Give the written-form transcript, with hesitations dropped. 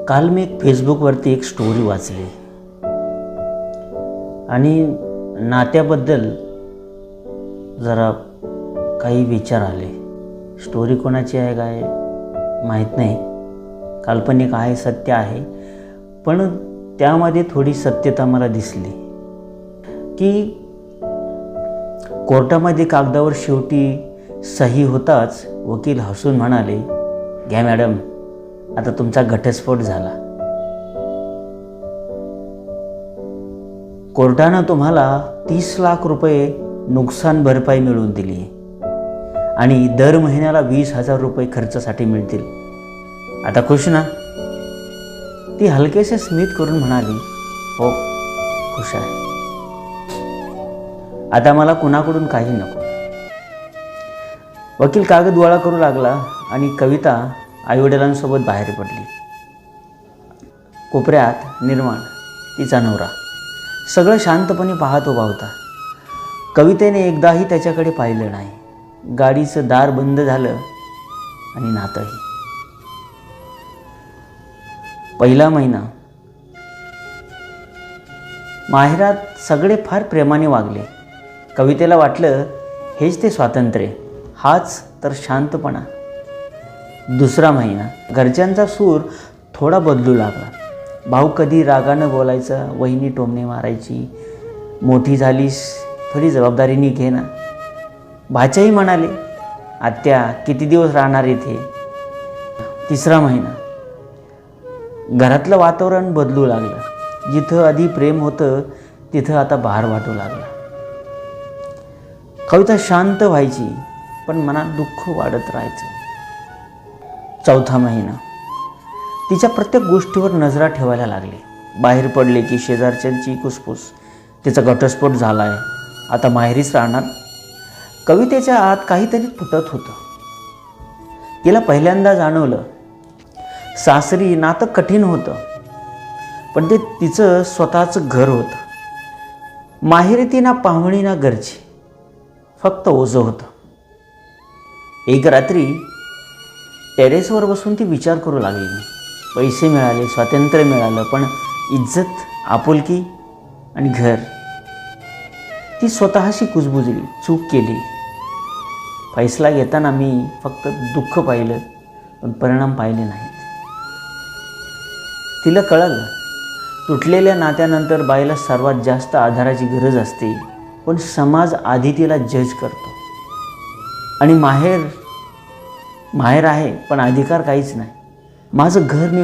काल मी फेसबुकवरती एक स्टोरी वाचली आणि नात्याबद्दल जरा काही विचार आले. स्टोरी कोणाची आहे काय माहीत नाही, काल्पनिक आहे सत्य आहे, पण त्यामध्ये थोडी सत्यता मला दिसली की कोर्टामध्ये कागदावर शेवटी सही होताच वकील हसून म्हणाले, घ्या मॅडम, आता तुमचा घटस्फोट झाला. कोर्टानं तुम्हाला 30 लाख रुपये नुकसान भरपाई मिळवून दिली आणि दर महिन्याला 20,000 रुपये खर्चासाठी मिळतील. आता खुश ना? ती हलकेसे स्मित करून म्हणाली, हो खुश आहे. आता मला कुणाकडून काही नको. वकील कागद गोळा करू लागला आणि कविता आईवडिलांसोबत बाहेर पडली. कोपऱ्यात निर्माण तिचा नवरा सगळं शांतपणे पाहत उभा होता. कवितेने एकदाही त्याच्याकडे पाहिलं नाही. गाडीचं दार बंद झालं आणि नातंही. पहिला महिना माहेरात सगळे फार प्रेमाने वागले. कवितेला वाटलं हेच ते स्वातंत्र्य, हाच तर शांतपणा. दुसरा महिना घरच्यांचा सूर थोडा बदलू लागला. भाऊ कधी रागानं बोलायचा, वहिनी टोमणे मारायची, मोठी झालीस थोडी जबाबदारीने घे ना. भाच्याही म्हणाले, आत्या किती दिवस राहणार इथे. तिसरा महिना घरातलं वातावरण बदलू लागलं. जिथं आधी प्रेम होतं तिथं आता भार वाटू लागला. कविता शांत व्हायची, पण मनात दुःख वाढत राहायचं. चौथा महिना तिच्या प्रत्येक गोष्टीवर नजरा ठेवायला लागली. बाहेर पडले की शेजारच्यांची कुसपुस, तिचा घटस्फोट झाला आहे, आता माहेरीच राहणार. कवितेच्या आत काहीतरी फुटत होतं. तिला पहिल्यांदा जाणवलं, सासरी नातं कठीण होतं, पण ते तिचं स्वतःचं घर होतं. माहेरी ती ना पाहुणी ना घरची, फक्त ओझं होतं. एक रात्री टेरेसवर बसून ती विचार करू लागली. पैसे मिळाले, स्वातंत्र्य मिळालं, पण इज्जत, आपुलकी आणि घर. ती स्वतःशी कुजबुजली, चूक केली. फैसला घेताना मी फक्त दुःख पाहिलं, पण परिणाम पाहिले नाहीत. तिला कळलं, तुटलेल्या नात्यानंतर बाईला सर्वात जास्त आधाराची गरज असते, पण समाज आधी तिला जज करतो. आणि माहेर आहे, पण अधिकार काहीच नाही. माझं घर मी